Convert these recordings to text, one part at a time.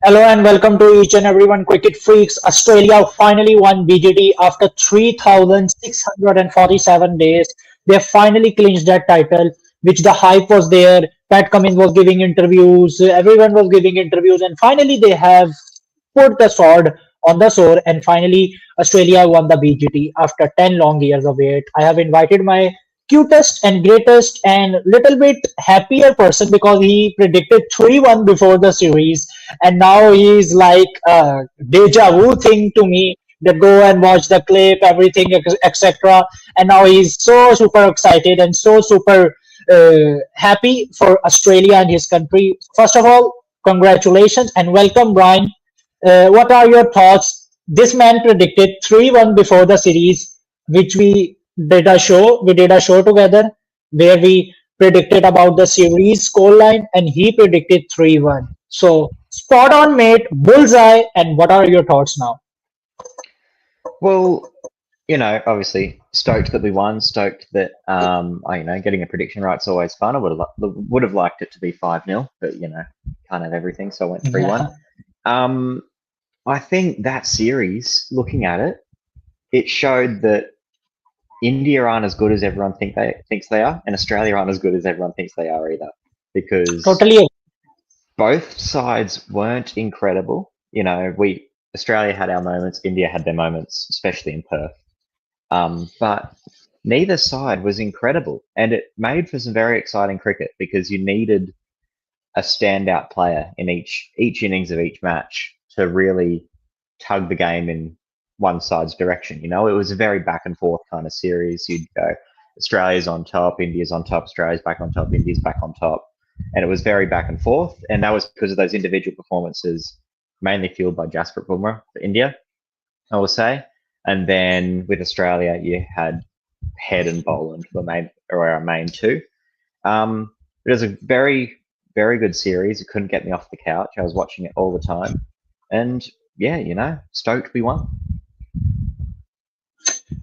Hello and welcome to each and everyone. Cricket freaks. Australia finally won BGT after 3,647 days. They finally clinched that title, which the hype was there. Pat Cummins was giving interviews. Everyone was giving interviews, and finally they have put the sword on the sword. And finally, Australia won the BGT after 10 long years of wait. I have invited my cutest and greatest and little bit happier person because he predicted 3-1 before the series, and now he's like a deja vu thing to me that go and watch the clip, everything, etc. And now he's so super excited and so super happy for Australia and his country. First of all, congratulations and welcome, Brian. What are your thoughts? This man predicted 3-1 before the series, which we did a show. We did a show together where we predicted about the series scoreline, and he predicted 3-1. So spot on, mate. Bullseye. And what are your thoughts now? Well, obviously stoked that we won. Stoked that getting a prediction right's always fun. I would have liked it to be 5-0, but can't have everything, so I went 3-1. I think that series, looking at it, it showed that India aren't as good as everyone thinks they are, and Australia aren't as good as everyone thinks they are either, because Totally. both sides weren't incredible. Australia had our moments, India had their moments, especially in Perth. But neither side was incredible, and it made for some very exciting cricket because you needed a standout player in each innings of each match to really tug the game in one side's direction. It was a very back and forth kind of series. You'd go, Australia's on top, India's on top, Australia's back on top, India's back on top. And it was very back and forth. And that was because of those individual performances, mainly fueled by Jasprit Bumrah for India, I will say. And then with Australia, you had Head and Boland were our main two. It was a very, very good series. It couldn't get me off the couch. I was watching it all the time. And yeah, stoked we won.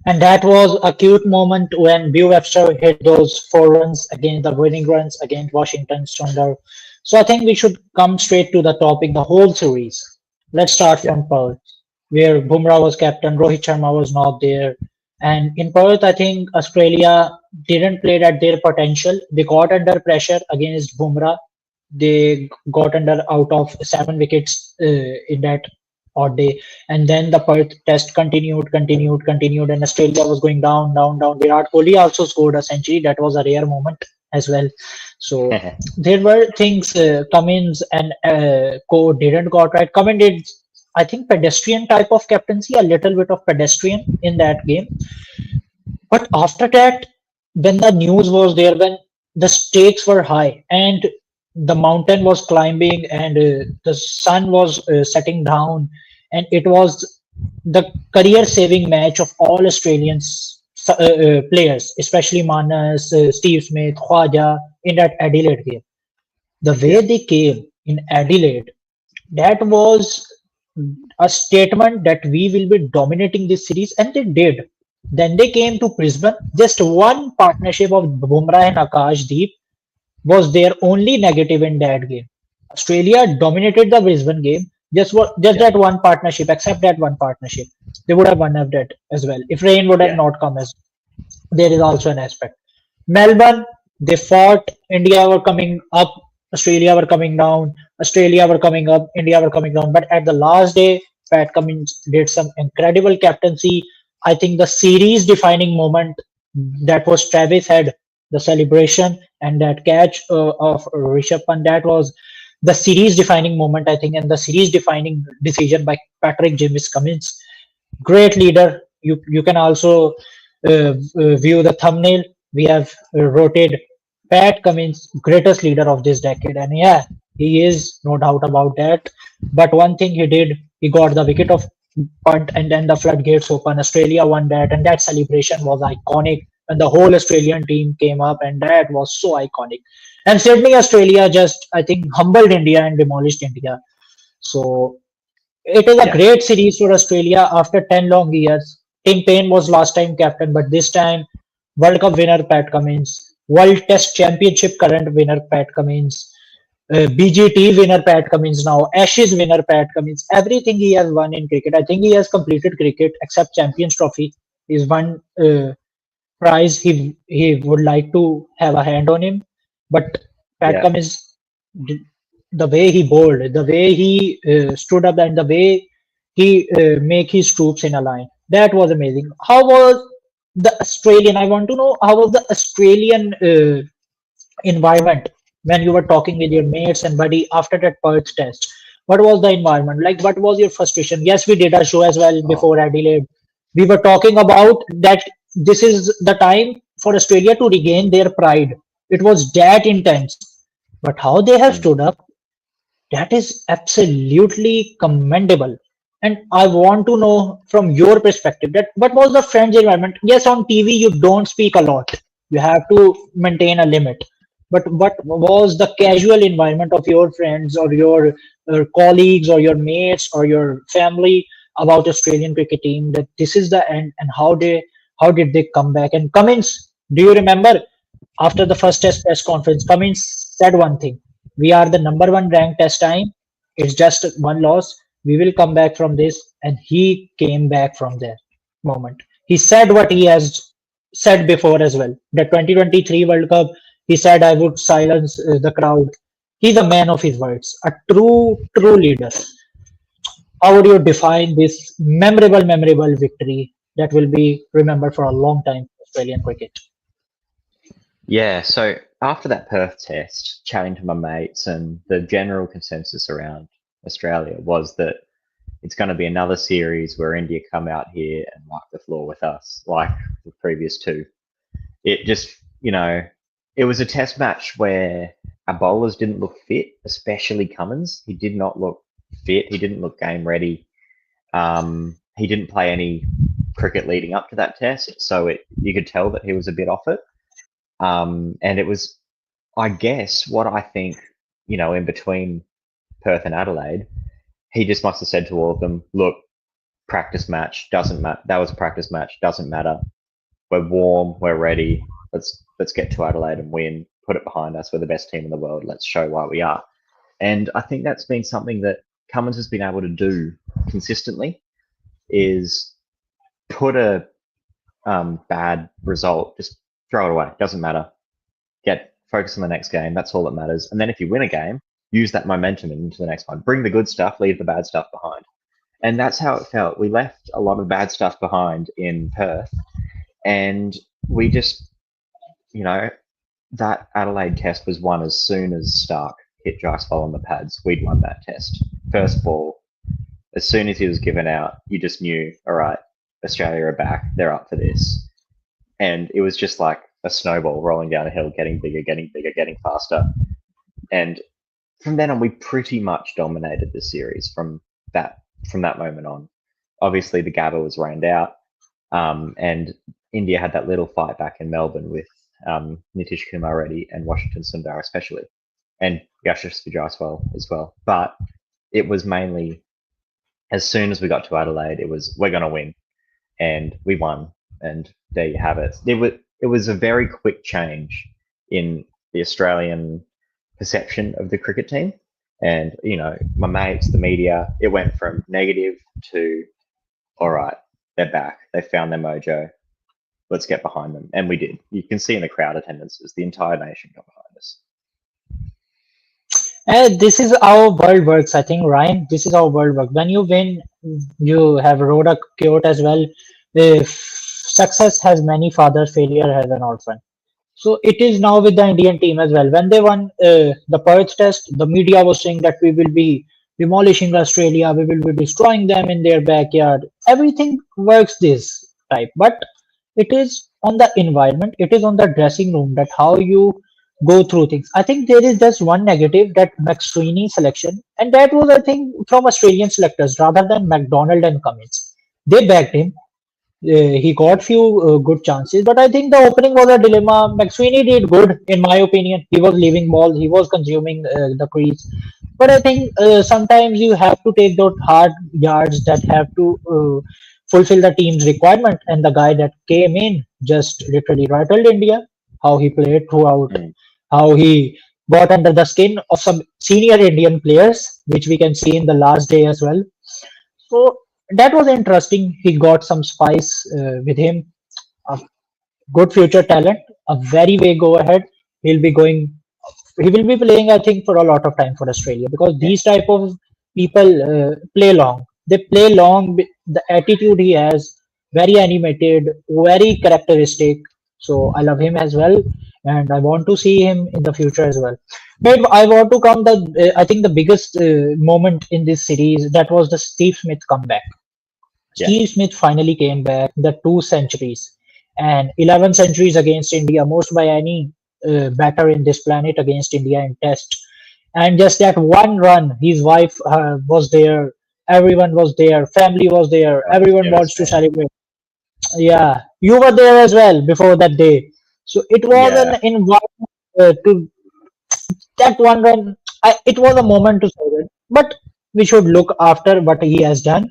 And that was a cute moment when Bew Webster hit those 4 runs against the winning runs against Washington Sundar. So I think we should come straight to the topic, the whole series. Let's start from Perth, where Bumrah was captain, Rohit Sharma was not there. And in Perth, I think Australia didn't play at their potential. They got under pressure against Bumrah. They got under out of 7 wickets in that odd day, and then the Perth test continued, and Australia was going down. Virat Kohli also scored a century. That was a rare moment as well. So there were things Cummins and Co didn't got right. Cummins did, I think, pedestrian type of captaincy, a little bit of pedestrian in that game. But after that, when the news was there, when the stakes were high and the mountain was climbing and the sun was setting down, and it was the career-saving match of all Australian players, especially Manas, Steve Smith, Khwaja in that Adelaide game. The way they came in Adelaide, that was a statement that we will be dominating this series, and they did. Then they came to Brisbane. Just one partnership of Bumrah and Akashdeep was their only negative in that game. Australia dominated the Brisbane game. Just that one partnership, except that one partnership, they would have won that as well if rain would have not come. As there is also an aspect. Melbourne, they fought. India were coming up, Australia were coming down. Australia were coming up, India were coming down. But at the last day, Pat Cummins did some incredible captaincy. I think the series-defining moment that was Travis Head, the celebration and that catch of Rishabh Pant, that was the series-defining moment, I think, and the series-defining decision by Patrick James Cummins. Great leader. You can also view the thumbnail. We have rotated Pat Cummins, greatest leader of this decade, and yeah, he is, no doubt about that. But one thing he did, he got the wicket of punt, and then the floodgates open. Australia won that, and that celebration was iconic. And the whole Australian team came up, and that was so iconic. And Sydney, Australia just, I think, humbled India and demolished India. So it is a great series for Australia after 10 long years. Tim Payne was last time captain, but this time World Cup winner Pat Cummins, World Test Championship current winner Pat Cummins, BGT winner Pat Cummins now, Ashes winner Pat Cummins. Everything he has won in cricket. I think he has completed cricket except Champions Trophy. Is one prize he would like to have a hand on him. But Pat Yeah, Cummins, the way he bowled, the way he stood up, and the way he make his troops in a line, that was amazing. How was the Australian? I want to know how was the Australian environment when you were talking with your mates and buddy after that Perth test? What was the environment like? What was your frustration? Yes, we did a show as well oh, before Adelaide. We were talking about that this is the time for Australia to regain their pride. It was that intense. But how they have mm, stood up, that is absolutely commendable. And I want to know from your perspective that what was the friends environment? Yes, on TV you don't speak a lot. You have to maintain a limit. But what was the casual environment of your friends or your colleagues or your mates or your family about Australian cricket team that this is the end and how did they come back? And Cummins, do you remember after the first test press conference, Cummins said one thing: "We are the number one ranked test time. It's just one loss. We will come back from this." And he came back from that moment. He said what he has said before as well. The 2023 World Cup, he said, "I would silence the crowd." He's a man of his words, a true leader. How would you define this memorable victory that will be remembered for a long time in Australian cricket? yeah. So after that Perth test, chatting to my mates, and the general consensus around Australia was that it's going to be another series where India come out here and wipe the floor with us, like the previous two. It just, it was a test match where our bowlers didn't look fit, especially Cummins. He did not look fit. He didn't look game ready. He didn't play any cricket leading up to that test, so you could tell that he was a bit off it. And it was, I guess, what I think, in between Perth and Adelaide, he just must have said to all of them, "Look, practice match doesn't matter. That was a practice match, doesn't matter. We're warm, we're ready. Let's get to Adelaide and win. Put it behind us. We're the best team in the world. Let's show why we are." And I think that's been something that Cummins has been able to do consistently, is put a bad result, just throw it away. Doesn't matter. Get focus on the next game. That's all that matters. And then if you win a game, use that momentum into the next one. Bring the good stuff, leave the bad stuff behind. And that's how it felt. We left a lot of bad stuff behind in Perth, and we just, you know, that Adelaide test was won as soon as Stark hit Jaiswal on the pads. We'd won that test. First ball, as soon as he was given out, you just knew, all right, Australia are back. They're up for this. And it was just like a snowball rolling down a hill, getting bigger, getting faster. And from then on, we pretty much dominated the series that from that moment on. Obviously, the Gabba was rained out, and India had that little fight back in Melbourne with Nitish Kumar Reddy and Washington Sundar especially, and Yashasvi Jaiswal as well. But it was mainly, as soon as we got to Adelaide, it was, we're going to win, and we won, and there you have it. It was a very quick change in the Australian perception of the cricket team. And, my mates, the media, it went from negative to, all right, they're back. They found their mojo. Let's get behind them. And we did. You can see in the crowd attendances, the entire nation got behind us. This is how world works, I think, Ryan. This is how world works. When you win, you have wrote a quote as well. If success has many fathers, failure has an orphan. So it is now with the Indian team as well. When they won the Perth Test, the media was saying that we will be demolishing Australia, we will be destroying them in their backyard. Everything works this type, but it is on the environment, it is on the dressing room that how you go through things. I think there is just one negative that McSweeney selection, and that was I think from Australian selectors rather than McDonald and Cummins. They backed him, he got few good chances, but I think the opening was a dilemma. McSweeney did good, in my opinion. He was leaving ball, he was consuming the crease, but I think sometimes you have to take those hard yards that have to fulfill the team's requirement. And the guy that came in just literally rattled India. How he played throughout, Mm. how he got under the skin of some senior Indian players, which we can see in the last day as well. So that was interesting. He got some spice with him, a good future talent, a very way go ahead. He'll be going. He will be playing, I think, for a lot of time for Australia because Yeah, these type of people play long. They play long. The attitude he has, very animated, very characteristic. So I love him as well, and I want to see him in the future as well. But I want to come the I think the biggest moment in this series, that was the Steve Smith comeback. yeah, Steve Smith finally came back, the 2 centuries and 11 centuries against India, most by any batter in this planet against India in Test. And just that one run, his wife was there, everyone was there, family was there, that was everyone wants to devastating. celebrate. Yeah, you were there as well before that day. So it was an Yeah, environment to that one run, it was a moment to celebrate. But we should look after what he has done.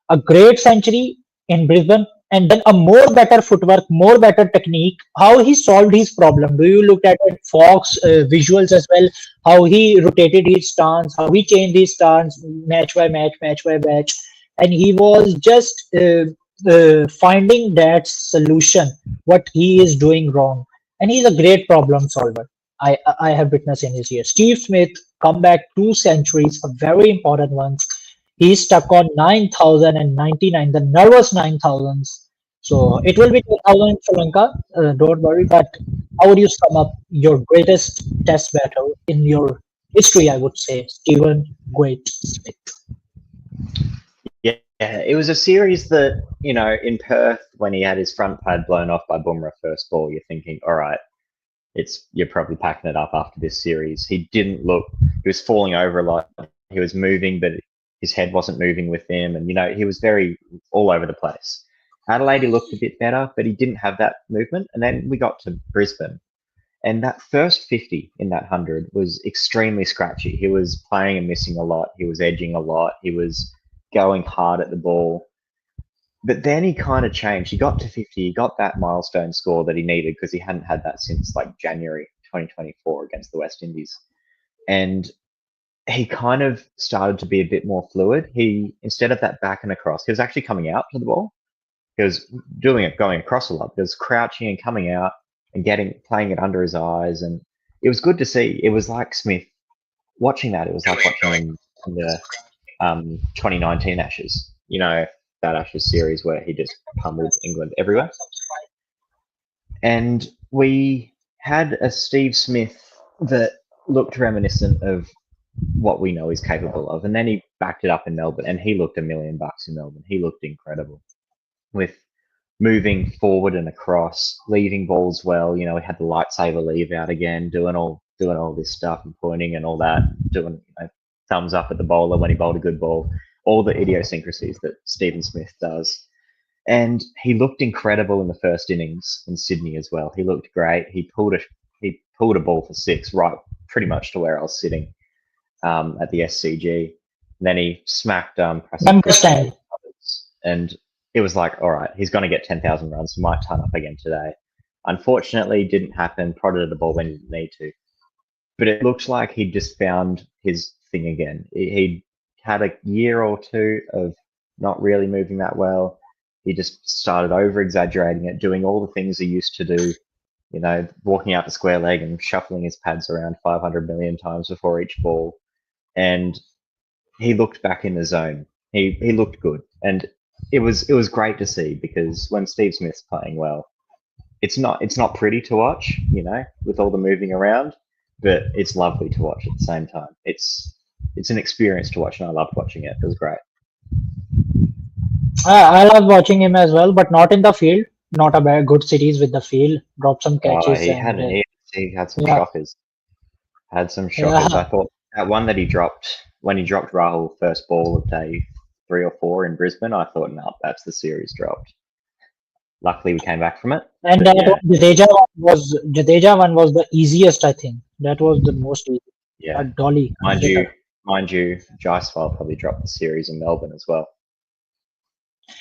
A great century in Brisbane, and then a more better footwork, more better technique. How he solved his problem. Do you look at it, Fox visuals as well? How he rotated his stance, how he changed his stance match by match, match by match, and he was just finding that solution. What he is doing wrong, and he's a great problem solver. I have witnessed in his year. Steve Smith come back 2 centuries, a very important ones. He's stuck on 9,099, the nervous 9,000s. So it will be 2,000 in Sri Lanka. Don't worry. But how would you sum up your greatest test battle in your history? I would say Stephen Great Smith. yeah. It was a series that, in Perth, when he had his front pad blown off by Bumrah first ball, you're thinking, all right, you're probably packing it up after this series. He didn't look. He was falling over a lot. He was moving, but his head wasn't moving with him, and he was very all over the place. Adelaide, he looked a bit better, but he didn't have that movement. And then we got to Brisbane, and that first 50 in that 100 was extremely scratchy. He was playing and missing a lot. He was edging a lot. He was going hard at the ball. But then he kind of changed. He got to 50. He got that milestone score that he needed because he hadn't had that since like January 2024 against the West Indies. And he kind of started to be a bit more fluid. Instead of that back and across, he was actually coming out to the ball. He was doing it, going across a lot. He was crouching and coming out and playing it under his eyes. And it was good to see. It was like Smith watching that. It was like watching him in the 2019 Ashes. That Ashes series where he just pummeled England everywhere. And we had a Steve Smith that looked reminiscent of what we know he's capable of. And then he backed it up in Melbourne, and he looked $1 million in Melbourne. He looked incredible with moving forward and across, leaving balls well. We had the lightsaber leave out again, doing all this stuff and pointing and all that, doing thumbs up at the bowler when he bowled a good ball, all the idiosyncrasies that Stephen Smith does. And he looked incredible in the first innings in Sydney as well. He looked great. He pulled a ball for six, right, pretty much to where I was sitting at the SCG. And then he smacked Prasid Krishna, Understand. and it was like, all right, he's going to get 10,000 runs. He might turn up again today. Unfortunately, it didn't happen. Prodded at the ball when he didn't need to. But it looks like he just found his thing again. He had a year or two of not really moving that well. He just started over exaggerating it, doing all the things he used to do, walking out the square leg and shuffling his pads around 500 million times before each ball. And he looked back in the zone. He looked good. And it was great to see, because when Steve Smith's playing well, it's not pretty to watch, with all the moving around, but it's lovely to watch at the same time. It's an experience to watch, and I loved watching it. It was great. I love watching him as well, but not in the field. Not a bad good series with the field. Drop some catches and He had some yeah, shockers. Had some shockers. I yeah. thought that one that he dropped when he dropped Rahul first ball of day 3 or 4 in Brisbane, I thought, no, that's the series dropped. Luckily, we came back from it. And But that yeah, Jadeja one was the easiest, I think. That was the most easy. yeah. Dolly, Mind unhitter. you, mind you, Jaiswal probably dropped the series in Melbourne as well.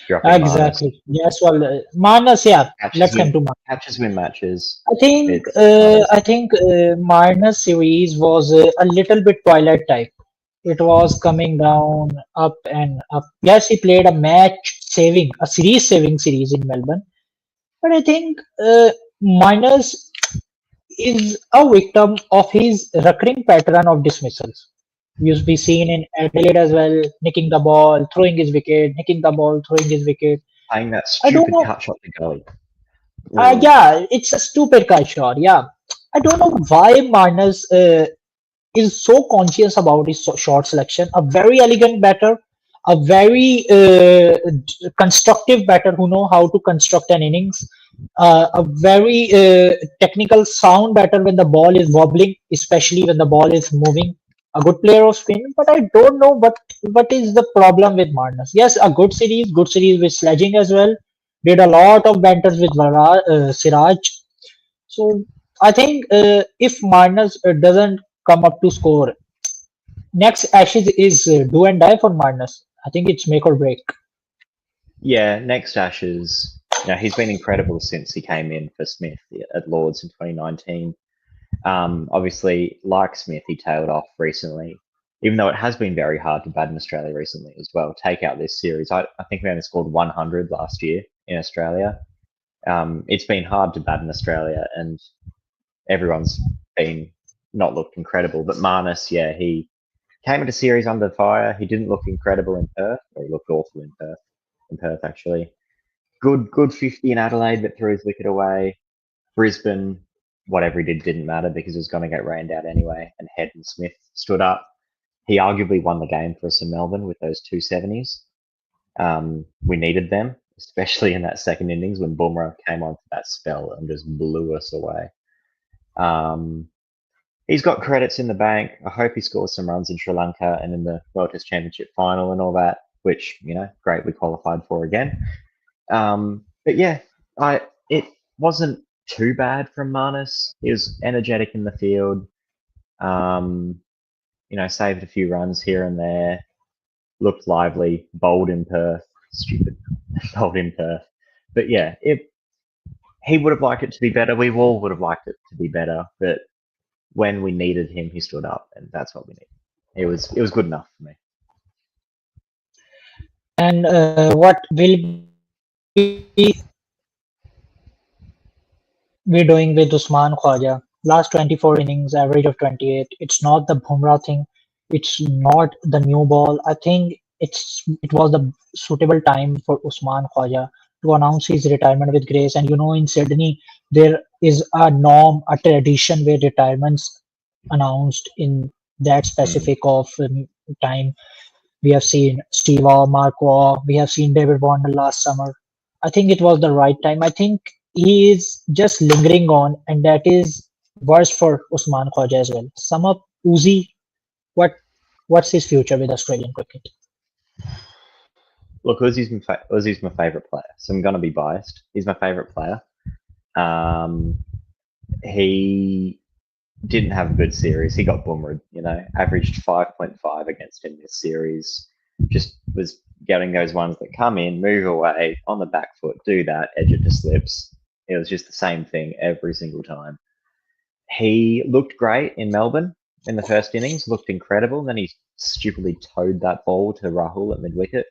dropping Marnus. Exactly. Yes, well, Manas, yeah. Let's come to Manas. Catches win matches. I think It's Marnus. Marner's series was a little bit Twilight type. It was coming down, up and up. Yes, he played a match saving, a series saving series in Melbourne. But I think Miners is a victim of his recurring pattern of dismissals. Used to be seen in Adelaide as well, nicking the ball, throwing his wicket, nicking the ball, throwing his wicket. Playing that I don't stupid know. cut shot to gully. Ugh. Yeah, it's a stupid culture. Yeah, I don't know why Marnus is so conscious about his short selection. A very elegant batter, a very constructive batter who know how to construct an innings. A very technical sound batter when the ball is wobbling, especially when the ball is moving. A good player of spin, but I don't know what is the problem with Marnus. Yes, a good series with sledging as well. Did a lot of banters with Siraj. So I think if Marnus doesn't come up to score, next Ashes is do and die for Marnus. I think it's make or break. Yeah, next Ashes. He's been incredible since he came in for Smith at Lords in 2019. Obviously, like Smith, he tailed off recently, even though it has been very hard to bat in Australia recently as well. Take out this series. I think we only scored 100 last year in Australia. It's been hard to bat in Australia, and everyone's been not looked incredible. But Marnus, yeah, he came into series under fire. He didn't look incredible in Perth, or he looked awful in Perth. In Perth, actually, good 50 in Adelaide, but threw his wicket away. Brisbane, whatever he did didn't matter because it was going to get rained out anyway. And Head and Smith stood up. He arguably won the game for us in Melbourne with those 270s. We needed them, especially in that second innings when Bumrah came on for that spell and just blew us away. He's got credits in the bank. I hope he scores some runs in Sri Lanka and in the World Test Championship final and all that, which, great, we qualified for again. But yeah, it wasn't too bad from Marnus. He was energetic in the field. Saved a few runs here and there. Looked lively. Bowled in Perth. Stupid. Bowled in Perth. But yeah, he would have liked it to be better. We all would have liked it to be better. But when we needed him, he stood up, and that's what we needed. It was good enough for me. And what will we doing with Usman Khwaja? Last 24 innings, average of 28. It's not the Bumrah thing. It's not the new ball. I think it was the suitable time for Usman Khwaja to announce his retirement with grace. And in Sydney, there is a norm, a tradition where retirements announced in that specific of time. We have seen Steve Waugh, Mark Waugh, we have seen David Warner last summer. I think it was the right time. I think he is just lingering on, and that is worse for Usman Khwaja as well. Sum up, Uzi, what's his future with Australian cricket? Look, Uzi's my favourite player, so I'm going to be biased. He's my favourite player. He didn't have a good series. He got boomered, averaged 5.5 against him this series. Just was getting those ones that come in, move away on the back foot, do that, edge it to slips. It was just the same thing every single time. He looked great in Melbourne in the first innings, looked incredible. Then he stupidly towed that ball to Rahul at mid-wicket.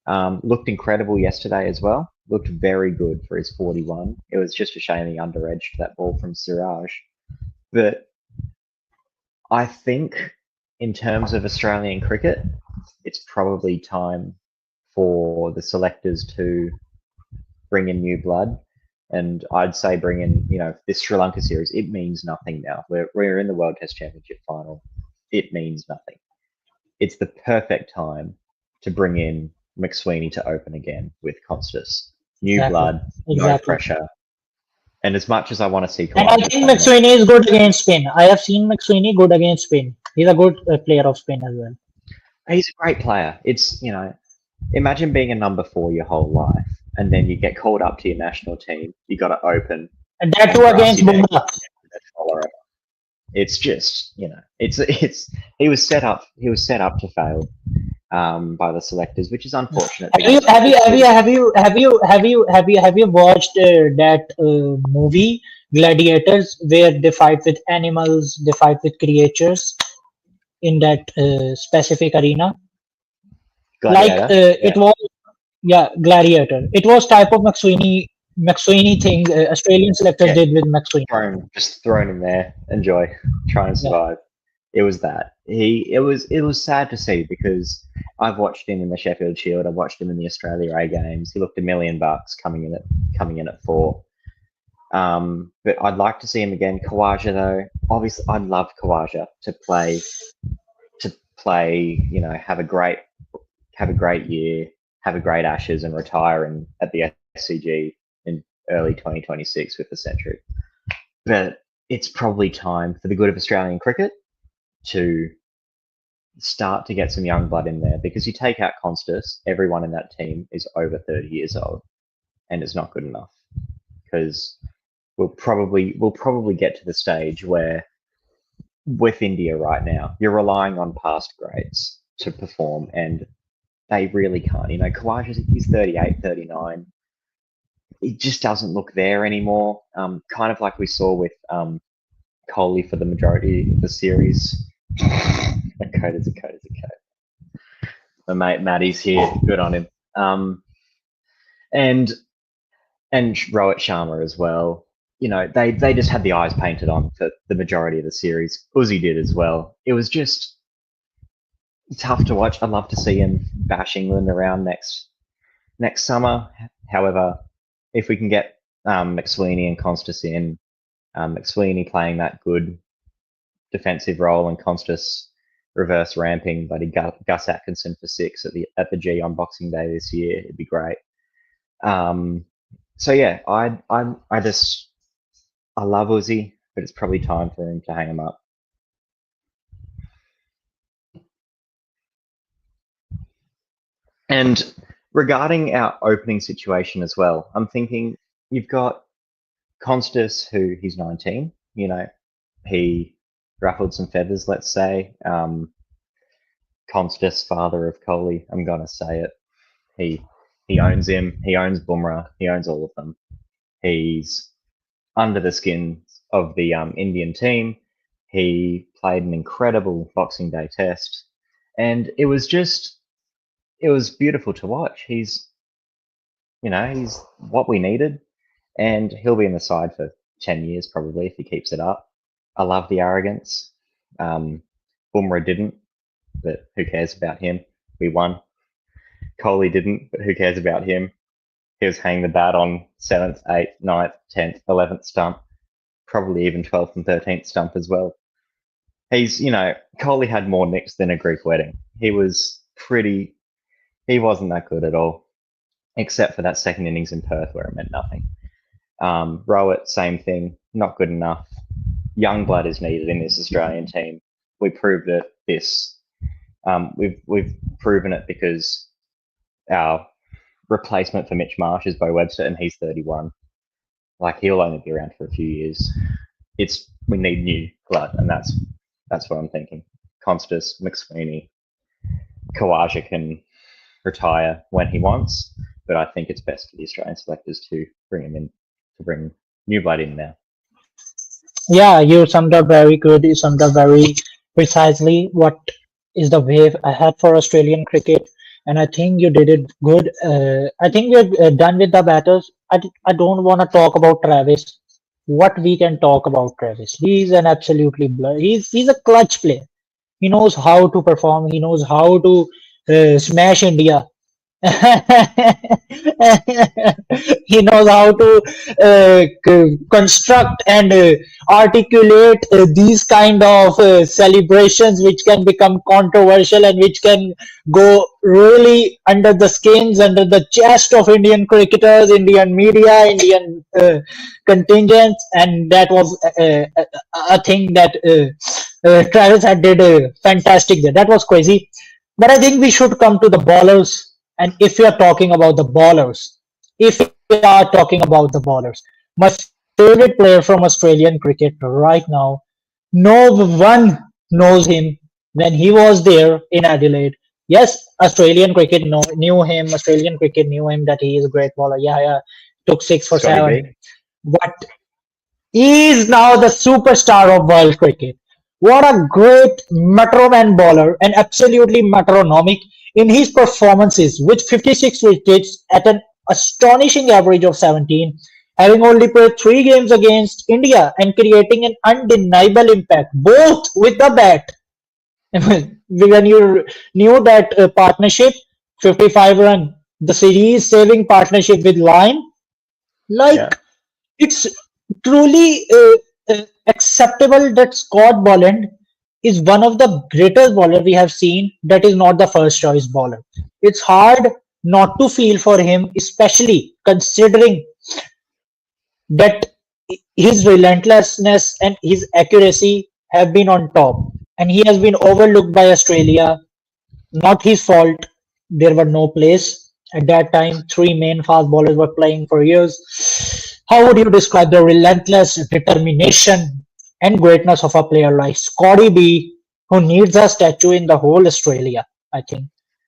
Looked incredible yesterday as well. Looked very good for his 41. It was just a shame he under-edged that ball from Siraj. But I think in terms of Australian cricket, it's probably time for the selectors to bring in new blood. And I'd say bring in, this Sri Lanka series, it means nothing now. We're in the World Test Championship final. It means nothing. It's the perfect time to bring in McSweeney to open again with Constas. New blood, no pressure. And as much as I want to see, and I think McSweeney is good against spin. I have seen McSweeney good against spin. He's a good player of spin as well. He's a great player. It's imagine being a number 4 your whole life, and then you get called up to your national team. You got to open, and that too against Bumrah. It's just it's he was set up. He was set up to fail. by the selectors, which is unfortunate Have you because have you it's have you good. have you have you have you have you have you watched that movie Gladiators, where they fight with animals, they fight with creatures in that specific arena? Like Gladiator, it yeah, was, yeah, Gladiator. It was type of McSweeney thing Australian selectors yeah, did with McSweeney. thrown in there. Enjoy, try and Yeah, survive. It was that it was sad to see because I've watched him in the Sheffield Shield. I've watched him in the Australia A games. He looked $1 million coming in at 4. But I'd like to see him again. Kawaja though, obviously, I'd love Kawaja to play. Have a great year, have a great Ashes, and retire at the SCG in early 2026 with the century. But it's probably time for the good of Australian cricket to start to get some young blood in there because you take out Constas, everyone in that team is over 30 years old, and it's not good enough because we'll probably get to the stage where with India right now, you're relying on past greats to perform, and they really can't. Kawaj he's 38, 39. It just doesn't look there anymore. Kind of like we saw with Kohli for the majority of the series. A code is a code is a code. My mate Maddie's here. Good on him. And Rohit Sharma as well. They just had the eyes painted on for the majority of the series. Uzi did as well. It was just tough to watch. I'd love to see him bash England around next summer. However, if we can get McSweeney and Constas in, McSweeney playing that good defensive role and Constas reverse ramping, but Gus Atkinson for 6 at the G on Boxing Day this year, it'd be great. So yeah, I love Uzi, but it's probably time for him to hang him up. And regarding our opening situation as well, I'm thinking you've got Constas, who he's 19. He ruffled some feathers, let's say. Constas, father of Kohli, I'm gonna say it. He owns him. He owns Bumrah. He owns all of them. He's under the skin of the Indian team. He played an incredible Boxing Day test, and it was beautiful to watch. He's what we needed, and he'll be in the side for 10 years probably if he keeps it up. I love the arrogance. Bumrah didn't, but who cares about him? We won. Kohli didn't, but who cares about him? He was hanging the bat on 7th, 8th, 9th, 10th, 11th stump, probably even 12th and 13th stump as well. Kohli had more nicks than a Greek wedding. He wasn't that good at all, except for that second innings in Perth where it meant nothing. Rowett, same thing, not good enough. Young blood is needed in this Australian team. We proved it. We've proven it because our replacement for Mitch Marsh is Bo Webster, and he's 31. Like he'll only be around for a few years. We need new blood, and that's what I'm thinking. Constas, McSweeney, Kawaja can retire when he wants, but I think it's best for the Australian selectors to bring him in, to bring new blood in now. yeah, you summed up very good. You summed up very precisely what is the wave ahead for Australian cricket, and I think you did it good. I think we're done with the batters. I don't want to talk about Travis. What we can talk about Travis? He's an absolutely blur. He's a clutch player. He knows how to perform. He knows how to smash India. He knows how to construct and articulate these kind of celebrations which can become controversial and which can go really under the skins, under the chest of Indian cricketers, Indian media, Indian contingents, and that was a thing that Travis had did fantastic there. That was crazy. But I think we should come to the bowlers. And if we are talking about the bowlers, my favorite player from Australian cricket right now, no one knows him when he was there in Adelaide. Yes, Australian cricket knew him. Australian cricket knew him that he is a great bowler. Yeah, yeah. Took six for Scotty B. seven. But he is now the superstar of world cricket. What a great metroman bowler and absolutely metronomic in his performances with 56 wickets at an astonishing average of 17, having only played 3 games against India and creating an undeniable impact both with the bat. When you knew that partnership, 55 run, the series saving partnership with Lime, like Yeah. it's truly acceptable that Scott Boland is one of the greatest bowler we have seen that is not the first choice bowler. It's hard not to feel for him, especially considering that his relentlessness and his accuracy have been on top. And he has been overlooked by Australia. Not his fault. There were no plays. At that time, 3 main fast bowlers were playing for years. How would you describe the relentless determination and greatness of a player like Scotty B, who needs a statue in the whole Australia? I think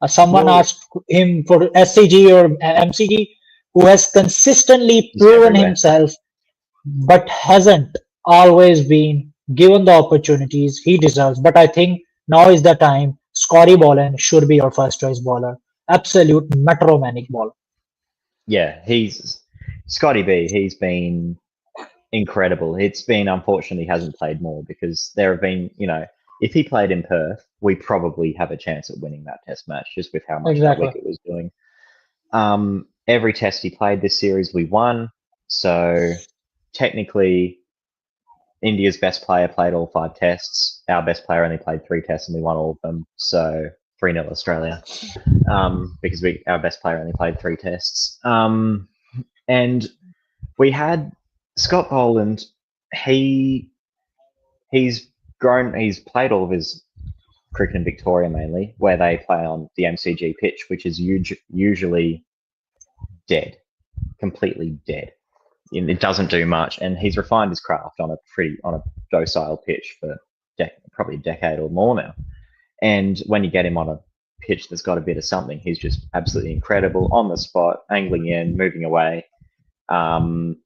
someone Well, asked him for SCG or MCG, who has consistently he's proven everywhere. himself but hasn't always been given the opportunities he deserves. But I think now is the time. Scotty Boland should be your first choice bowler. Absolute metromanic bowler. Yeah, he's Scotty B. He's been incredible. It's been unfortunately he hasn't played more because there have been, if he played in Perth, we probably have a chance at winning that test match just with how much that Exactly. wicket was doing. Every test he played this series, we won. So technically, India's best player played all 5 tests. Our best player only played 3 tests and we won all of them. So 3-0 Australia, because our best player only played 3 tests. And we had Scott Boland. He's played all of his cricket in Victoria mainly, where they play on the MCG pitch, which is usually dead, completely dead. It doesn't do much, and he's refined his craft on a docile pitch for probably a decade or more now. And when you get him on a pitch that's got a bit of something, he's just absolutely incredible on the spot, angling in, moving away. Kohli's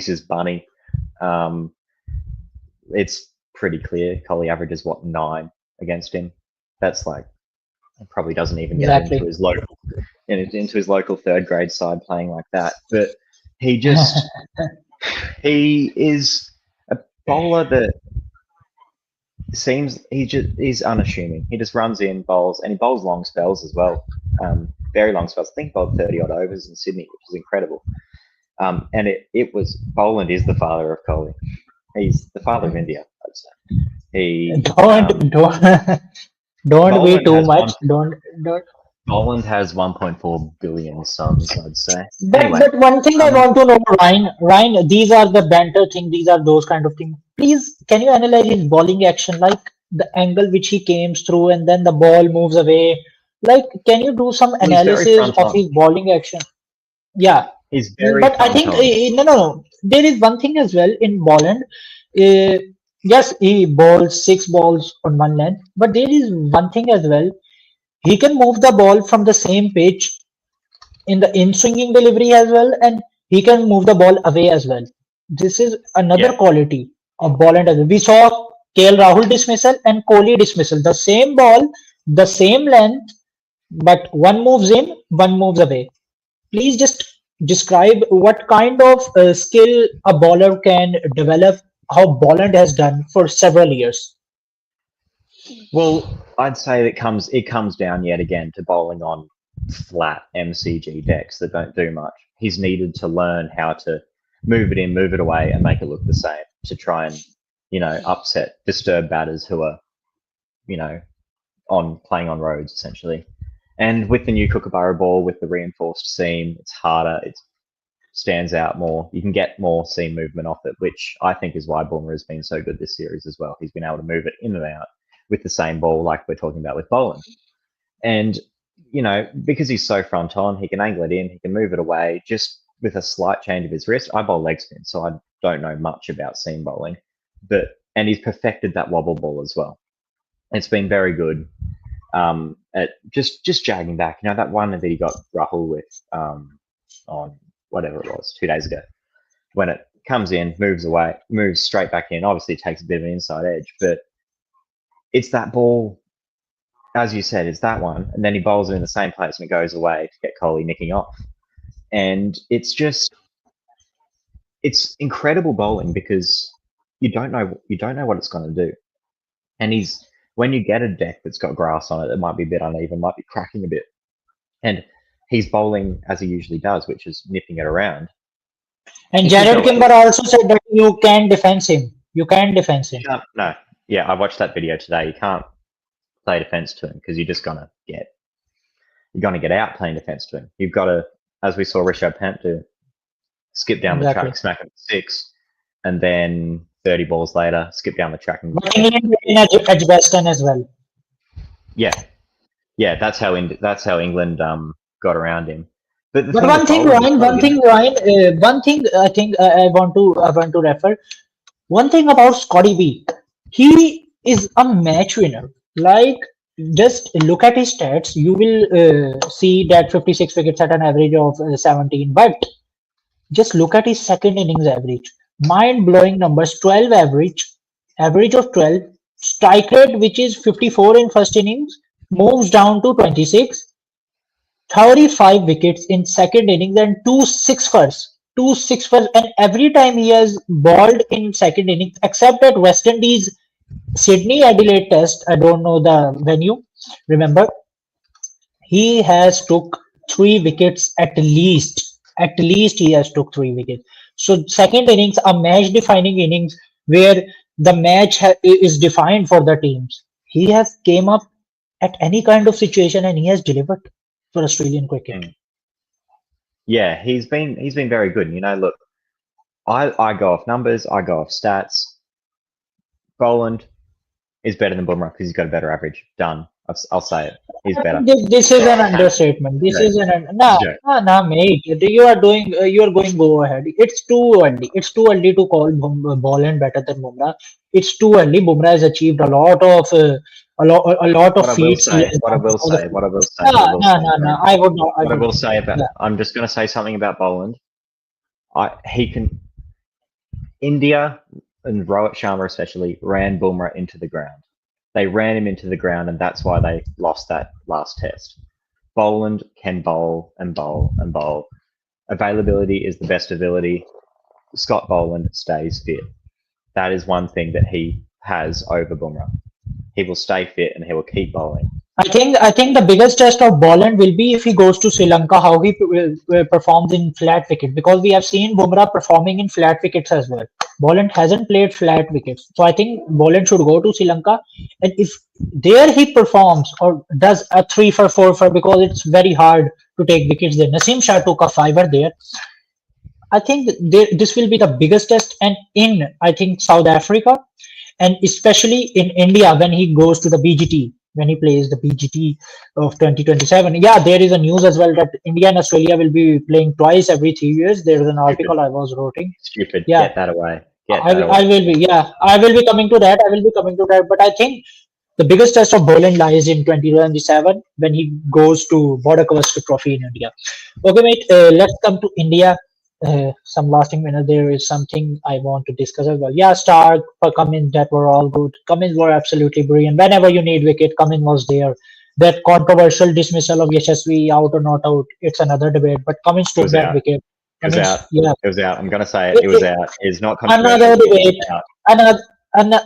his bunny. It's pretty clear. Kohli averages 9 against him. That's like probably doesn't even get Exactly. into his local third grade side playing like that. But he is a bowler that he's unassuming. He just runs in, bowls, and he bowls long spells as well. Very long spells. I think he bowled 30 odd overs in Sydney, which is incredible. And Boland is the father of Kohli. He's the father of India, I'd say. Don't be too much. Don't. Boland has 1.4 billion sons, I'd say. But Anyway, but one thing I want to know, Ryan, these are the banter thing. These are those kind of things. Please, can you analyze his bowling action, like the angle which he came through, and then the ball moves away? Like, can you do some he's very analysis front of on. his bowling action? Yeah, He's very but I front think on. no. There is one thing as well in Bolland. Yes, he bowls 6 balls on one length, but there is one thing as well. He can move the ball from the same pitch in the in swinging delivery as well, and he can move the ball away as well. This is another Yeah. quality of Bolland as well. We saw KL Rahul dismissal and Kohli dismissal. The same ball, the same length, but one moves in, one moves away. Please just describe what kind of skill a bowler can develop, how Bolland has done for several years. Well, I'd say it comes down yet again to bowling on flat MCG decks that don't do much. He's needed to learn how to move it in, move it away, and make it look the same to try and, disturb batters who are, playing on roads essentially. And with the new Kookaburra ball, with the reinforced seam, it's harder. It stands out more. You can get more seam movement off it, which I think is why Boomer has been so good this series as well. He's been able to move it in and out with the same ball, like we're talking about with Boland. And because he's so front on, he can angle it in, he can move it away just with a slight change of his wrist. I bowl leg spin, so I don't know much about seam bowling, and he's perfected that wobble ball as well. It's been very good. At just jagging back. You know that one that he got Rahul with on whatever it was 2 days ago. When it comes in, moves away, moves straight back in. Obviously, it takes a bit of an inside edge, but it's that ball, as you said, it's that one, and then he bowls it in the same place and it goes away to get Kohli nicking off. And it's incredible bowling because you don't know what it's going to do. And when you get a deck that's got grass on it, it might be a bit uneven, might be cracking a bit, and he's bowling as he usually does, which is nipping it around. And He can Jared go Kimber also said that you can defense him. You can defense him. No, yeah, I watched that video today. You can't play defense to him because you're gonna get out playing defense to him. You've got to, as we saw Rishabh Pant do, skip down the track, smack him 6, and then 30 balls later, skip down the track. And but England in Edgbaston as well. Yeah, that's how England got around him. But one thing, Ryan, one thing I think I want to refer. One thing about Scotty B, he is a match winner. Like, just look at his stats. You will see that 56 wickets at an average of 17. But just look at his second innings average. Mind-blowing numbers. 12 average of 12. Strike rate, which is 54 in first innings, moves down to 26. 35 wickets in second innings and 2 6-fers. And every time he has bowled in second innings, except at West Indies Sydney Adelaide Test, I don't know the venue. Remember, he has took 3 wickets at least. At least he has took 3 wickets. So second innings, a match-defining innings where the match is defined for the teams. He has came up at any kind of situation and he has delivered for Australian cricket. Yeah, he's been very good. You know, look, I go off numbers, I go off stats. Boland is better than Bumrah because he's got a better average. Done. I'll say it. He's better. This is an understatement. This is no, mate. You are going go ahead. It's too early. It's too early to call Boland better than Bumrah. It's too early. Bumrah has achieved a lot of feats. What I will say. No. I would not. What I will say about. I'm just going to say something about Boland. India and Rohit Sharma especially ran Bumrah into the ground. They ran him into the ground, and that's why they lost that last test. Boland can bowl and bowl and bowl. Availability is the best ability. Scott Boland stays fit. That is one thing that he has over Bumrah. He will stay fit and he will keep bowling. I think the biggest test of Boland will be if he goes to Sri Lanka, how he performs in flat wicket, because we have seen Bumrah performing in flat wickets as well. Boland hasn't played flat wickets, so I think Boland should go to Sri Lanka, and if there he performs or does a 3 for 4 for, because it's very hard to take wickets there. Naseem Shah took a 5er there. I think this will be the biggest test, and in I think South Africa, and especially in India when he goes to the BGT. When he plays the BGT of 2027. Yeah, there is a news as well that India and Australia will be playing twice every 3 years. There is an article I was writing. Stupid. Yeah. Get that away. I will be coming to that. But I think the biggest test of Boland lies in 2027 when he goes to Border Gavaskar Trophy in India. Okay, mate, let's come to India. Some lasting minute. There is something I want to discuss as well. Yeah, Stark, Cummins, that were all good. Cummins were absolutely brilliant. Whenever you need wicket, Cummins was there. That controversial dismissal of Yashasvi out or not out, it's another debate. But Cummins took that wicket. It was out. Yeah, it was out. I'm gonna say it. It was out. It's not another debate.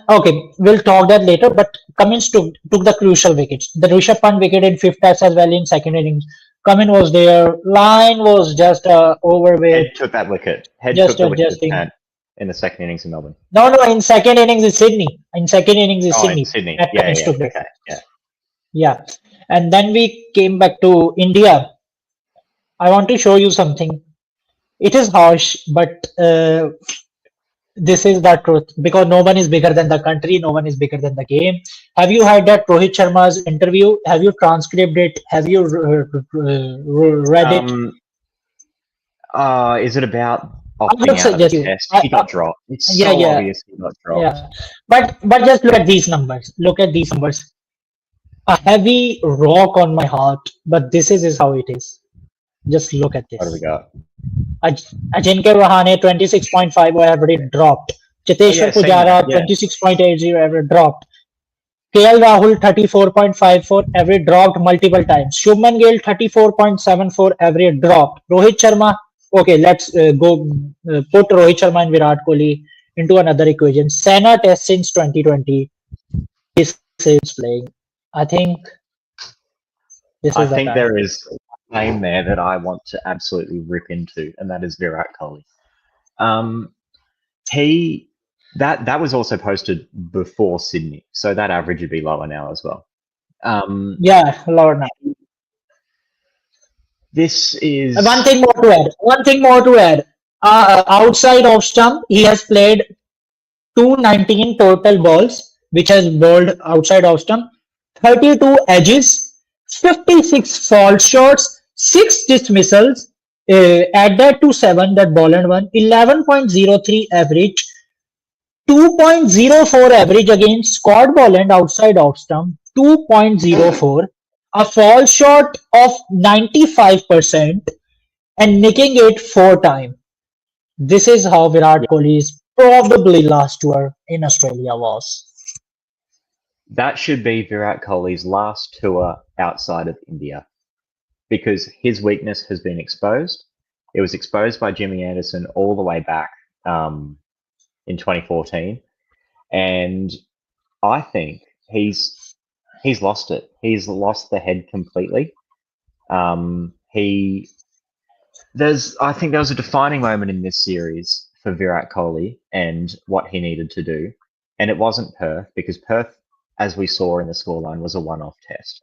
Okay, we'll talk that later. But Cummins took the crucial wickets. The Rishabh Pant wicket in 5th test as well in second innings. Cummins was there. Line was just overweight. Head took that wicket. Head took the wicket in the second innings in Melbourne. No. In second innings is Sydney. Sydney. In Sydney. Yeah. And then we came back to India. I want to show you something. It is harsh, but this is the truth, because no one is bigger than the country, no one is bigger than the game. Have you heard that Rohit Sharma's interview? Have you transcribed it? Have you read it? Is it about opting out of the test? He got dropped. It's so obvious he got dropped. Yeah. But just look at these numbers. a heavy rock on my heart, but this is how it is. Just look at What do we this. got? Ajinkya Rahane 26.5 average dropped. Oh yeah, Chiteshwar seen that. Pujara Yeah, 26.80 average dropped. KL Rahul 34.54 average dropped multiple times. Shubman Gill 34.74 average dropped. Rohit Sharma, okay, let's go put Rohit Sharma and Virat Kohli into another equation. Sena test since 2020. This is playing. I think this I is the think time. there is a name there that I want to absolutely rip into, and that is Virat Kohli. Um, he that was also posted before Sydney, so that average would be lower now as well. Um, Yeah, Lord. this One is thing more to add. One thing more to add. Outside of stump, he has played 219 total balls, which has bowled outside of stump, 32 edges, 56 false shots, 6 dismissals, add that to 7 that ball and 1, 11.03 average, 2.04 average against squad ball and outside off stump, 2.04, a fall shot of 95%, and nicking it 4 times. This is how Virat yeah, Kohli's probably last tour in Australia was. that should be Virat Kohli's last tour outside of India because his weakness has been exposed. It was exposed by Jimmy Anderson all the way back um, in 2014, and I think he's lost it. He's lost the head completely. He there's I think there was a defining moment in this series for Virat Kohli and what he needed to do, and it wasn't Perth because Perth, as we saw in the scoreline, was a one-off test.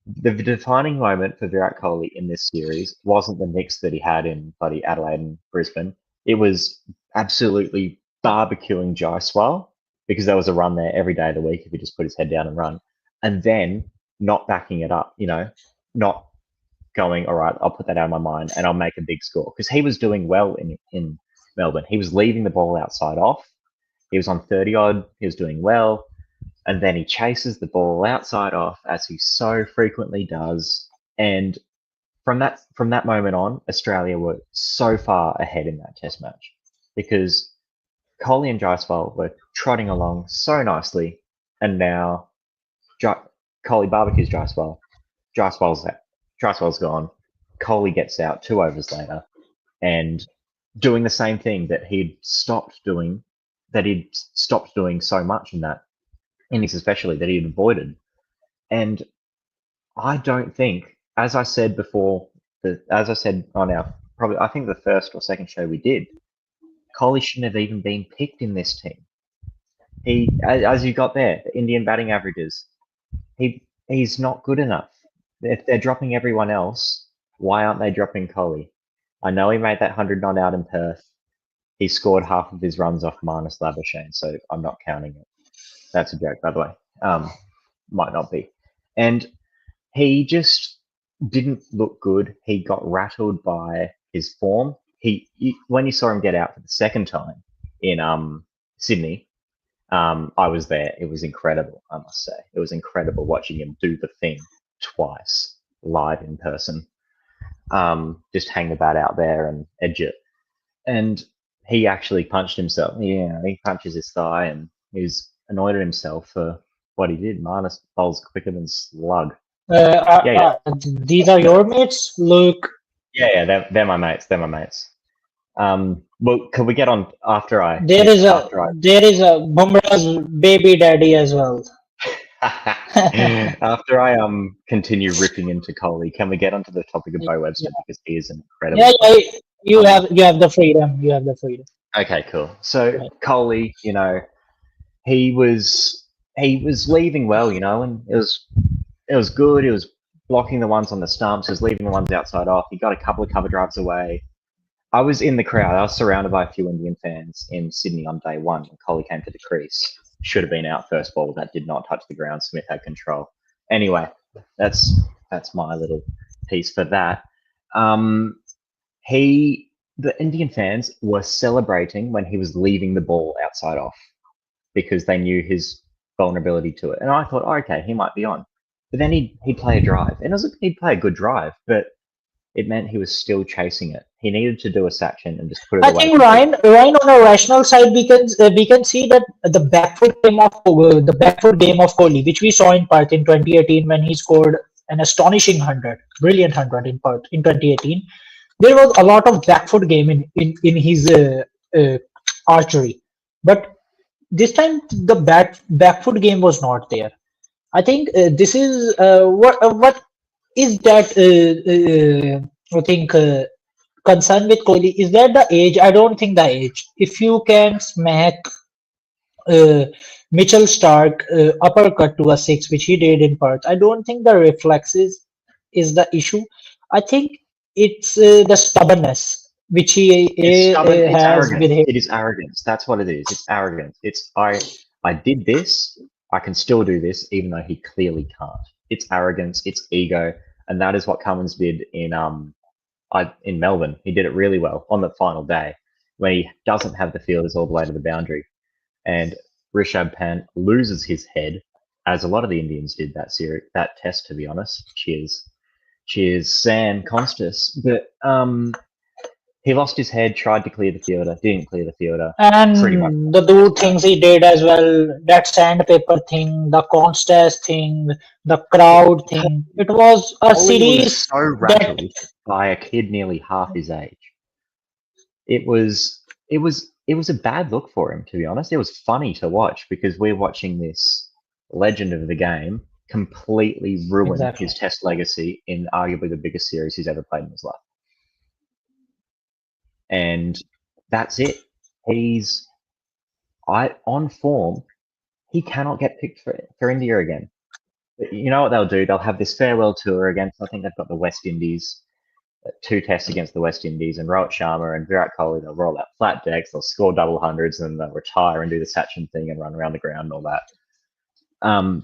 The defining moment for Virat Kohli in this series wasn't the mix that he had in bloody Adelaide and Brisbane. It was absolutely barbecuing Jaiswal because there was a run there every day of the week if he just put his head down and run, and then not backing it up. Not going, all right, I'll put that out of my mind and I'll make a big score because he was doing well in Melbourne. He was leaving the ball outside off. He was on 30 odd. He was doing well and then he chases the ball outside off as he so frequently does. And from that moment on, Australia were so far ahead in that Test match because Kohli and Jaiswal were trotting along so nicely, and now Kohli barbecues Jaiswal. Jaiswal's out. Jaiswal's gone. Kohli gets out 2 overs later, and doing the same thing that he'd stopped doing so much in that innings especially that he'd avoided. And I don't think, as I said before, as I said on our probably I think the first or second show we did, Kohli shouldn't have even been picked in this team. As you got there, the Indian batting averages, he's not good enough. If they're dropping everyone else, why aren't they dropping Kohli? I know he made that 100 not out in Perth. He scored half of his runs off Marnus Labuschagne, so I'm not counting it. That's a joke, by the way. Might not be. And he just didn't look good. He got rattled by his form. When you saw him get out for the second time in Sydney, I was there. It was incredible, I must say. It was incredible watching him do the thing twice live in person. Just hang the bat out there and edge it. And he actually punched himself. Yeah, he punches his thigh and he's annoyed at himself for what he did. Marnus bowls quicker than slug. Yeah, yeah. These are your mates, Luke. Yeah, they're my mates. They're my mates. Well, can we get on after I There is a Bumrah's baby daddy as well. after I continue ripping into Coley, can we get onto the topic of Bo Webster Yeah, because he is an incredible yeah, player. yeah. You have the freedom. You have the freedom. Okay, cool. So Right. Coley, he was leaving well, and it was good. He was blocking the ones on the stumps. He was leaving the ones outside off. He got a couple of cover drives away. I was in the crowd. I was surrounded by a few Indian fans in Sydney on day one when Coley came to the crease. Should have been out first ball. That did not touch the ground. Smith had control. Anyway, that's my little piece for that. Um, the Indian fans were celebrating when he was leaving the ball outside off because they knew his vulnerability to it. And I thought, oh, okay, he might be on. But then he'd play a drive, and he'd play a good drive, but it meant he was still chasing it. He needed to do a Sachin and just put it I away think completely. Ryan on a rational side, we can see that the backfoot game of Kohli, which we saw in Perth in 2018 when he scored an astonishing brilliant hundred in Perth in 2018. There was a lot of backfoot game in his uh, archery, but this time the backfoot game was not there. I think this is what is that I think concern with Kohli is that the age. I don't think the age. If you can smack uh, Mitchell Stark uppercut to a six, which he did in Perth, I don't think the reflexes is the issue. I think it's the stubbornness which he It's stubborn. It's has with arrogance. him. It is arrogance. That's what it is. It's arrogance. It's I did this. I can still do this, even though he clearly can't. It's arrogance. It's ego, and that is what Cummins did in Melbourne. He did it really well on the final day when he doesn't have the fielders all the way to the boundary, and Rishabh Pant loses his head, as a lot of the Indians did that test. To be honest, cheers, Sam Constas. But he lost his head, tried to clear the fielder, didn't clear the fielder. Pretty much And the two things he did as well, that sandpaper thing, the contest thing, the crowd thing. It was a Kohli was series so that rattled by a kid nearly half his age. It was a bad look for him, to be honest. It was funny to watch because we're watching this legend of the game completely ruin exactly. his test legacy in arguably the biggest series he's ever played in his life. And that's it. He's on form, he cannot get picked for India again. But you know what they'll do? They'll have this farewell tour against, I think they've got the West Indies, two tests against the West Indies, and Rohit Sharma and Virat Kohli, they'll roll out flat decks, they'll score double hundreds, and then they'll retire and do the Sachin thing and run around the ground and all that.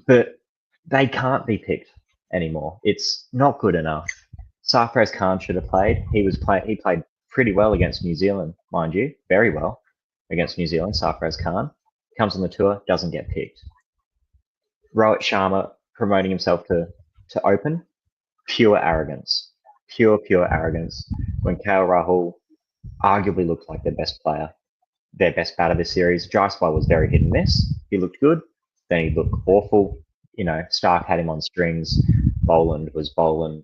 But they can't be picked anymore. It's not good enough. Sarfraz Khan should have played. He played pretty well against New Zealand, mind you, very well against New Zealand. Sarfraz Khan comes on the tour, doesn't get picked. Rohit Sharma promoting himself to open, pure arrogance, pure arrogance. When KL Rahul arguably looked like their best player, their best batter this series, Jaiswal was very hit and miss. He looked good, then he looked awful. Stark had him on strings. Boland was Boland.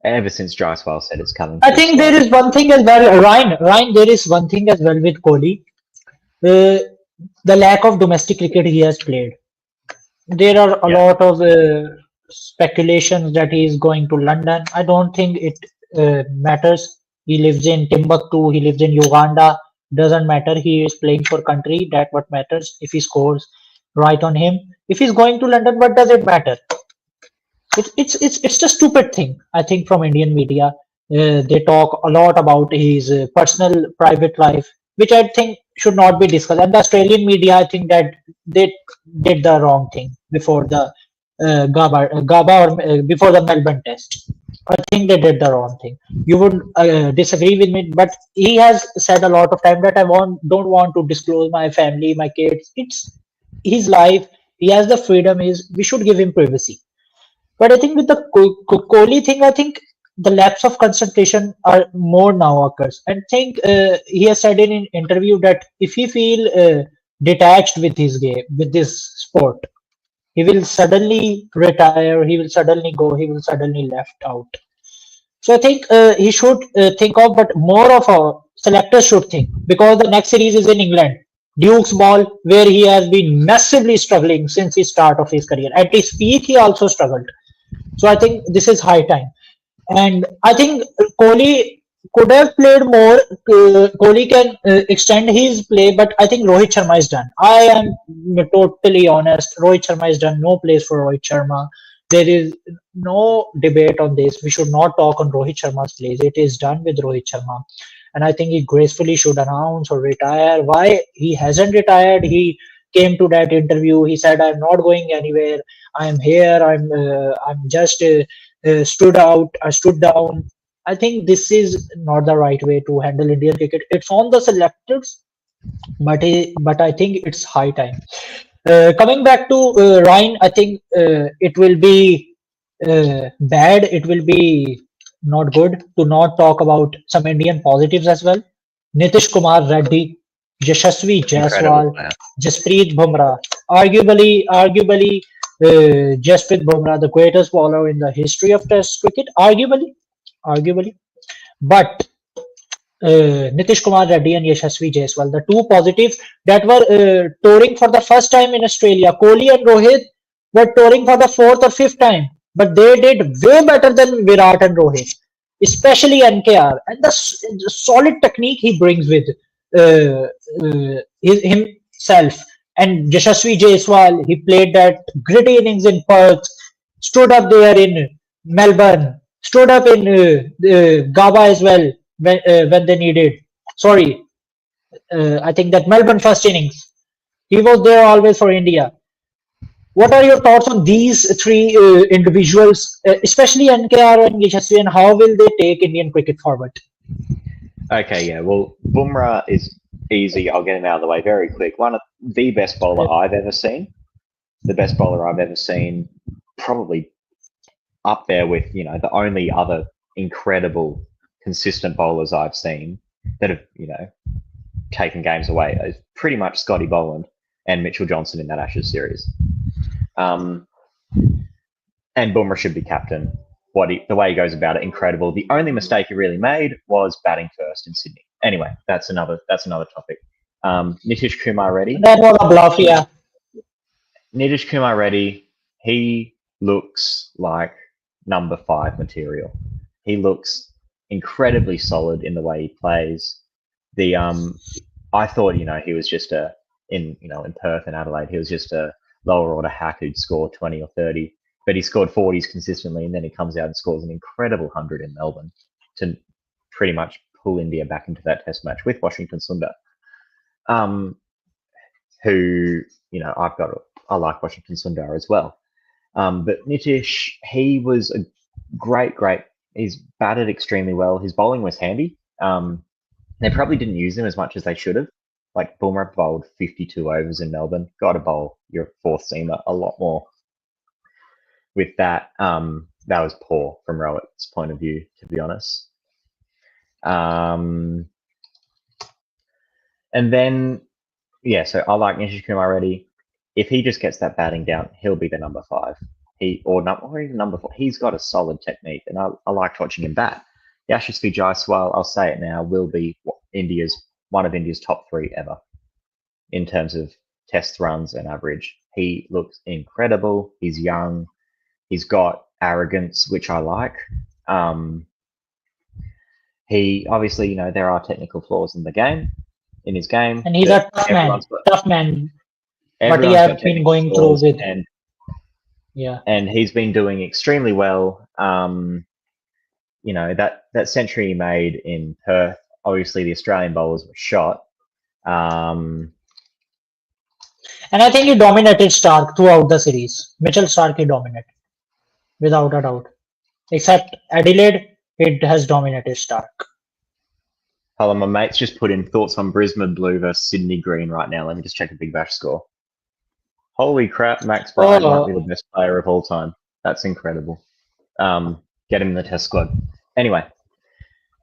Ever since Jaiswal said it's coming I through think there slow. is one thing as well, Ryan, there is one thing as well with Kohli. Uh, the lack of domestic cricket he has played. There are a Yeah, lot of speculations that he is going to London. I don't think it matters. He lives in Timbuktu, he lives in Uganda. Doesn't matter. He is playing for country. That what matters. If he scores right on him. If he's going to London, what does it matter? It's a stupid thing. I think from Indian media, they talk a lot about his personal private life, which I think should not be discussed. And the Australian media, I think that they did the wrong thing before the Gaba or before the Melbourne Test. I think they did the wrong thing. You would disagree with me, but he has said a lot of time that don't want to disclose my family, my kids. It's his life. He has the freedom. We should give him privacy. But I think with the Kohli thing, I think the lapse of concentration are more now occurs. And think he has said in an interview that if he feel detached with his game, with this sport, he will suddenly retire. He will suddenly go. He will suddenly left out. So I think he should think of, but more of a selector should think because the next series is in England. Duke's ball, where he has been massively struggling since the start of his career. At his peak, he also struggled. So I think this is high time. And I think Kohli could have played more. Kohli can extend his play, but I think Rohit Sharma is done. I am totally honest. Rohit Sharma is done. No place for Rohit Sharma. There is no debate on this. We should not talk on Rohit Sharma's place. It is done with Rohit Sharma. And I think he gracefully should announce or retire. Why he hasn't retired? He came to that interview. He said, "I'm not going anywhere. I'm here. I'm just stood out. I stood down." I think this is not the right way to handle Indian cricket. It's on the selectors, but I think it's high time. Coming back to Ryan, I think it will be bad. It will be not good to not talk about some Indian positives as well. Nitish Kumar Reddy, Yashasvi Incredible Jaiswal, player. Jasprit Bumrah, arguably, Jasprit Bumrah, the greatest bowler in the history of Test cricket, arguably. But Nitish Kumar Reddy and Yashasvi Jaiswal, the two positives that were touring for the first time in Australia. Kohli and Rohit were touring for the fourth or fifth time, but they did way better than Virat and Rohit, especially NKR. And the solid technique he brings with himself. And Yashasvi Jaiswal, he played that gritty innings in Perth, stood up there in Melbourne, stood up in Gaba as well when they needed. Sorry, I think that Melbourne first innings. He was there always for India. What are your thoughts on these three individuals, especially NKR and Yashasvi, and how will they take Indian cricket forward? Okay, yeah. Well, Bumrah is easy. I'll get him out of the way very quick. One of the best bowler I've ever seen. The best bowler I've ever seen. Probably up there with, the only other incredible, consistent bowlers I've seen that have, taken games away is pretty much Scotty Boland and Mitchell Johnson in that Ashes series. And Bumrah should be captain. The way he goes about it, incredible. The only mistake he really made was batting first in Sydney. Anyway, that's another topic. Nitish Kumar Reddy. That was a bluff, yeah. Nitish Kumar Reddy, he looks like number 5 material. He looks incredibly solid in the way he plays. I thought, he was just in Perth and Adelaide, he was just a lower order hack who'd score 20 or 30, but he scored 40s consistently, and then he comes out and scores an incredible 100 in Melbourne to pretty much pull India back into that test match with Washington Sundar. Who, I like Washington Sundar as well. But Nitish, he was a great, he's batted extremely well. His bowling was handy. They probably didn't use him as much as they should have. Like Bumrah bowled 52 overs in Melbourne. Got to bowl your fourth seamer a lot more. With that, that was poor from Rohit's point of view, to be honest. And then, so I like Nitish Kumar Reddy. If he just gets that batting down, he'll be the number 5. Or even number 4. He's got a solid technique, and I liked watching him bat. Yashasvi Jaiswal, I'll say it now, will be one of India's top 3 ever in terms of test runs and average. He looks incredible. He's young. He's got arrogance, which I like. He obviously, there are technical flaws in his game. And he's a tough man. But he has been going through with. And he's been doing extremely well. That century he made in Perth, obviously the Australian bowlers were shot. And I think he dominated Stark throughout the series. Mitchell Stark he dominated, without a doubt. Except Adelaide, it has dominated Stark. Hold on, my mate's just put in thoughts on Brisbane Blue versus Sydney Green right now. Let me just check the Big Bash score. Holy crap, Max Bryant might be the best player of all time. That's incredible. Get him in the test squad. Anyway,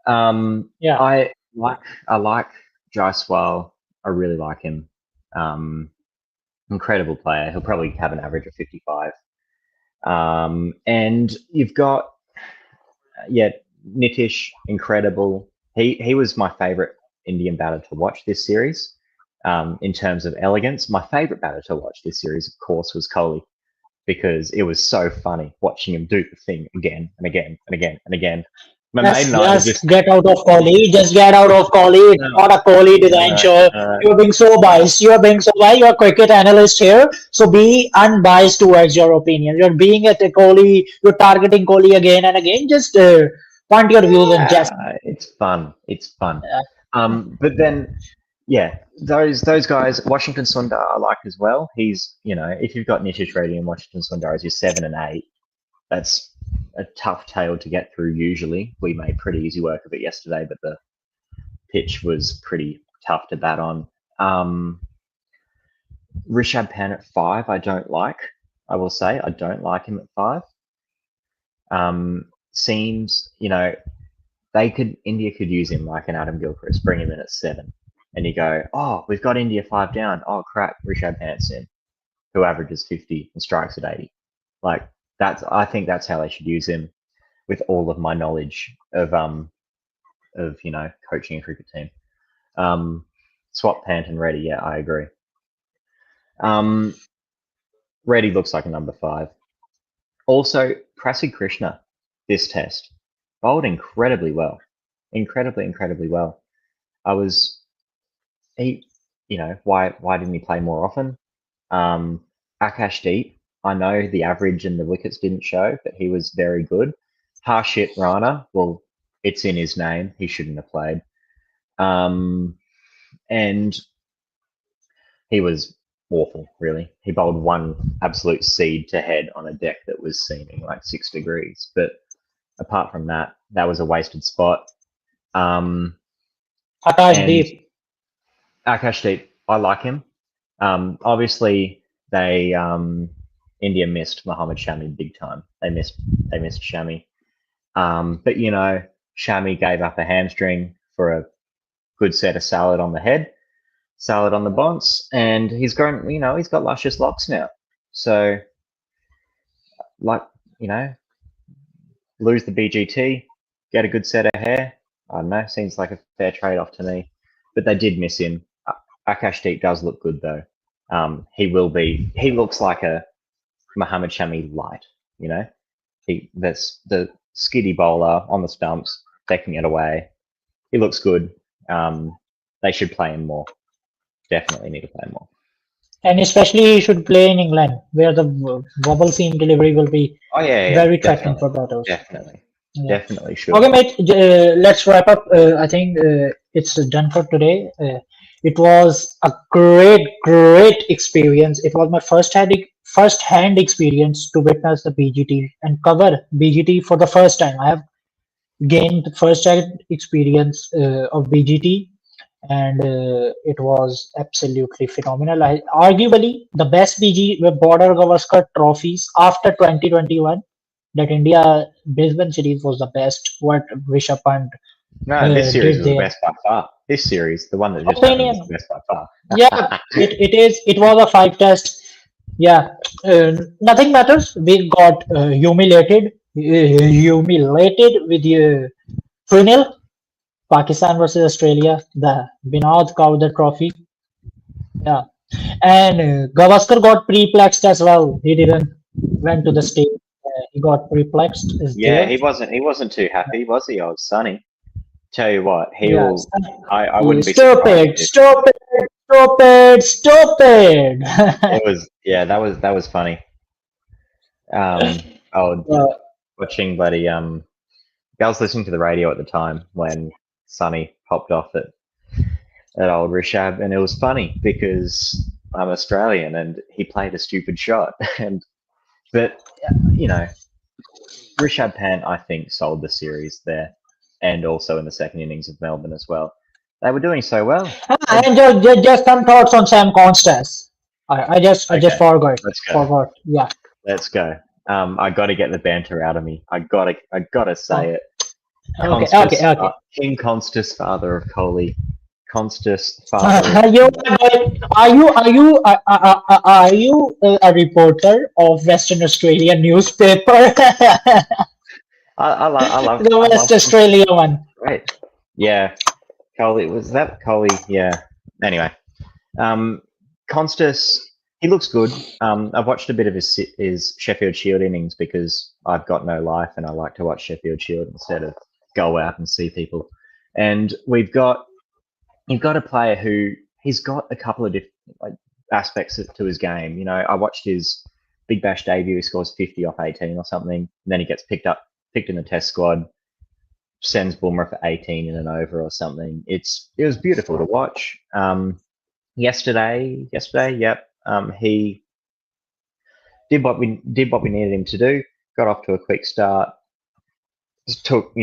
I like Jaiswal. I really like him. Incredible player. He'll probably have an average of 55. And you've got, Nitish, incredible. He was my favorite Indian batter to watch this series. In terms of elegance, my favorite batter to watch this series, of course, was Kohli, because it was so funny watching him do the thing again and again and again and again. Just get out of Kohli. Just get out of Kohli. It's not a Kohli design show. You're being so biased. You're a cricket analyst here. So be unbiased towards your opinion. You're being at Kohli. You're targeting Kohli again and again. Just point your views and just. It's fun. But then, those guys, Washington Sundar, I like as well. He's, if you've got Nitish Reddy and Washington Sundar as your 7 and 8, that's a tough tail to get through usually. We made pretty easy work of it yesterday, but the pitch was pretty tough to bat on. Rishabh Pant at 5, I don't like. I will say I don't like him at 5. Seems, India could use him like an Adam Gilchrist, bring him in at 7, and you go, oh, we've got India 5 down. Oh crap, Rishabh Pant's in, who averages 50 and strikes at 80. Like I think that's how they should use him. With all of my knowledge of coaching a cricket team, swap Pant and Reddy. Yeah, I agree. Reddy looks like a number 5. Also, Prasid Krishna, this test, bowled incredibly well. Incredibly well. Why didn't he play more often? Akash Deep, I know the average and the wickets didn't show, but he was very good. Harshit Rana, well, it's in his name. He shouldn't have played. And he was awful, really. He bowled one absolute seed to head on a deck that was seeming like 6 degrees. But apart from that, that was a wasted spot. Akash and Deep. Akash Deep, I like him. Obviously, India missed Mohammad Shami big time. They missed Shami. But Shami gave up a hamstring for a good set of salad on the head, salad on the bonce, and he's grown. He's got luscious locks now. So, lose the BGT, get a good set of hair. I don't know. Seems like a fair trade-off to me. But they did miss him. Akash Deep does look good though. He looks like a Mohammad Shami light. That's the skiddy bowler on the stumps, taking it away. He looks good. They should play him more. Definitely need to play him more. And especially he should play in England, where the wobble seam delivery will be very threatening for batters. Definitely should. Okay, mate, let's wrap up. I think it's done for today. It was a great experience. It was my first-hand experience to witness the BGT and cover BGT for the first time. I have gained first-hand experience of BGT, and it was absolutely phenomenal. Arguably the best Border Gavaskar trophies after 2021. That India Brisbane series was the best. What Rishabh Pant this series was the best by far. This series, the one that just happened, was the best by far. Yeah, it is. It was a 5 test. Yeah, nothing matters. We got humiliated with 3-0. Pakistan versus Australia. The Binod covered the trophy. Yeah, and Gavaskar got perplexed as well. He didn't went to the stage. He got perplexed. He wasn't too happy, was he? Old Sonny. Tell you what, I wouldn't be surprised. Stupid. It was, that was funny. Watching bloody I was listening to the radio at the time when Sonny popped off at old Rishabh, and it was funny because I'm Australian and he played a stupid shot, but Rishabh Pant, I think, sold the series there, and also in the second innings of Melbourne as well. They were doing so well. And just some thoughts on Sam Constas. I just forgot. Yeah. Let's go. I got to get the banter out of me. I gotta say it. Okay. King Constas, father of Kohli. Constas, father. Are you a reporter of Western Australia newspaper? I love the West Australia one. Right. Yeah. Kohli, was that Kohli? Yeah. Anyway, Constas, he looks good. I've watched a bit of his Sheffield Shield innings because I've got no life and I like to watch Sheffield Shield instead of go out and see people. And you've got a player who he's got a couple of different aspects to his game. I watched his Big Bash debut. He scores 50 off 18 or something, and then he gets picked in the Test squad, sends Boomer for 18 in an over or something. It was beautiful to watch. Yesterday, yep. He did what we needed him to do. Got off to a quick start. Took,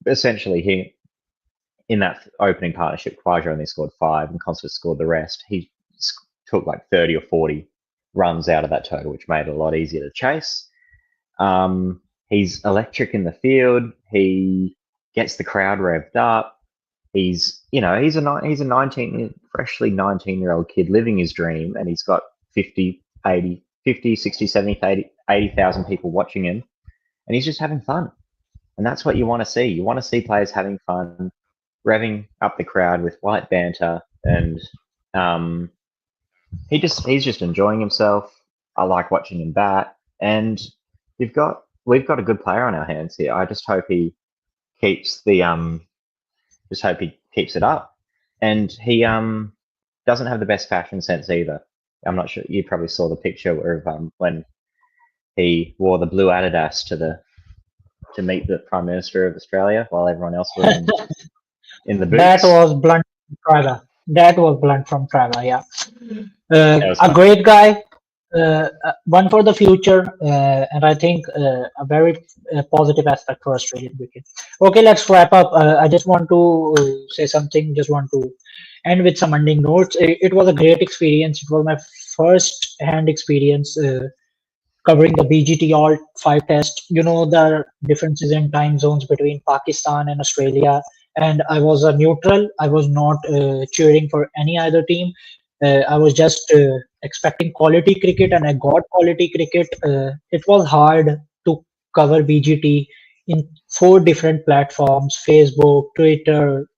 essentially he in that opening partnership, Quadra only scored 5 and Constant scored the rest. He took like 30 or 40 runs out of that total, which made it a lot easier to chase. He's electric in the field. He gets the crowd revved up. He's a 19 freshly 19-year-old kid living his dream, and he's got 50, 60, 70, 80,000 people watching him, and he's just having fun. And that's what you want to see. You want to see players having fun, revving up the crowd with light banter, and he's just enjoying himself. I like watching him bat, and we've got a good player on our hands here. I just hope he keeps it up, and he doesn't have the best fashion sense either. I'm not sure, you probably saw the picture of when he wore the blue Adidas to meet the Prime Minister of Australia while everyone else was in the boots. That was blunt from Trevor. Yeah. A fun. great guy, one for the future, and I think a very positive aspect for Australian cricket. Okay, let's wrap up. I just want to say something. Just want to end with some ending notes. It was a great experience. It was my first hand experience covering the BGT All 5 test. You know, the differences in time zones between Pakistan and Australia. And I was a neutral. I was not cheering for any either team. I was just expecting quality cricket, and I got quality cricket. It was hard to cover BGT in 4 different platforms: Facebook, Twitter,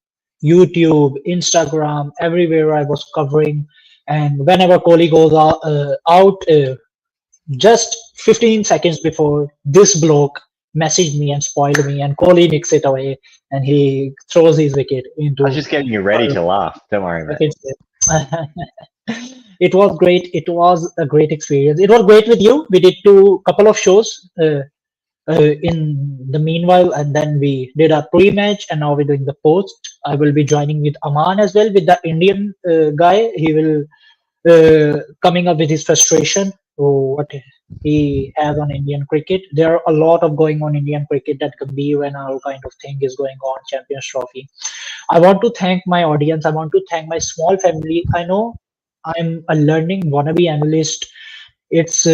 YouTube, Instagram, everywhere I was covering. And whenever Kohli goes out, just 15 seconds before, this bloke messaged me and spoiled me, and Kohli nicks it away, and he throws his wicket into. I was just getting you ready to laugh. Don't worry about it. It was great. It was a great experience. It was great with you. We did couple of shows in the meanwhile, and then we did a pre-match, and now we're doing the post. I will be joining with Aman as well, with the Indian guy. He will coming up with his frustration, what he has on Indian cricket. There are a lot of going on Indian cricket, that Gambhir and all kind of thing is going on, Champions Trophy. I want to thank my audience. I want to thank my small family. I know I'm a learning wannabe analyst. It's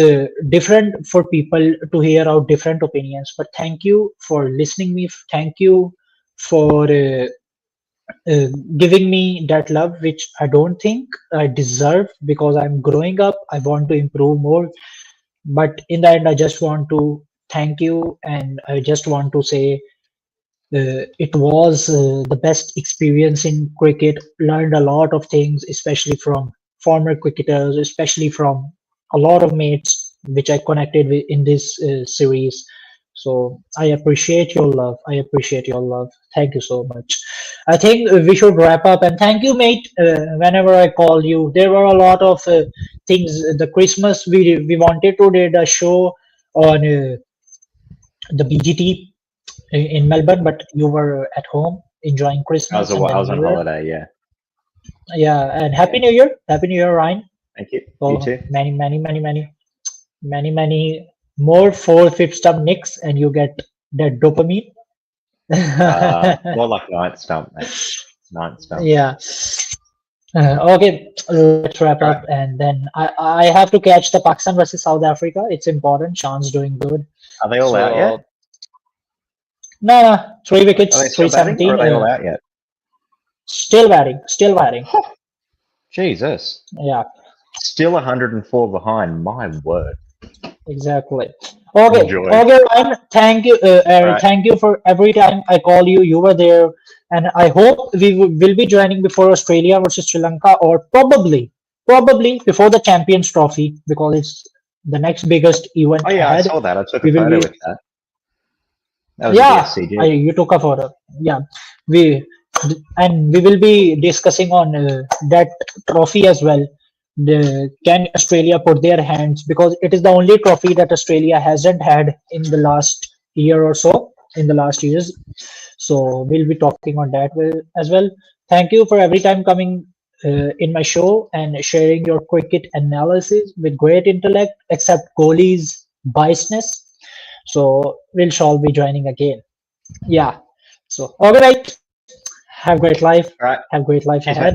different for people to hear out different opinions, but thank you for listening me. Thank you for giving me that love, which I don't think I deserve, because I'm growing up. I want to improve more. But in the end, I just want to thank you, and I just want to say it was the best experience in cricket. Learned a lot of things, especially from former cricketers, especially from a lot of mates which I connected with in this series. So I appreciate your love. I appreciate your love. Thank you so much. I think we should wrap up. And thank you, mate. Whenever I call you, there were a lot of things. The Christmas, we wanted to do a show on the BGT in Melbourne, but you were at home enjoying Christmas. I was on holiday, yeah. Yeah, and Happy New Year. Happy New Year, Ryan. Thank you. So You too. many more 4/5 stump nicks, and you get that dopamine. More like ninth stump, mate. Ninth stump. Yeah. Okay, let's wrap up, and then I have to catch the Pakistan versus South Africa. It's important. Sean's doing good. Are they all out yet? No, 3 wickets, Are they still batting, 317. or are they all out yet? Still batting. Jesus. Yeah, Still 104 behind. My word. exactly. Okay, Enjoy. okay, Ryan. Thank you. Right. Thank you for every time I call you. You were there, and I hope we will be joining before Australia versus Sri Lanka, or probably before the Champions Trophy, because it's the next biggest event Oh yeah, ahead. I saw that. I took a We will photo be- with that. That was Yeah, a BSCG. you took a photo. Yeah, we will be discussing on that trophy as well. Can Australia put their hands, because it is the only trophy that Australia hasn't had in the last year or so, in the last years. So we'll be talking on that as well. Thank you for every time coming in my show and sharing your cricket analysis with great intellect, except Kohli's biasness. So we'll shall be joining again. Yeah. So all right. Have great life. All right. Have great life Cheers, ahead.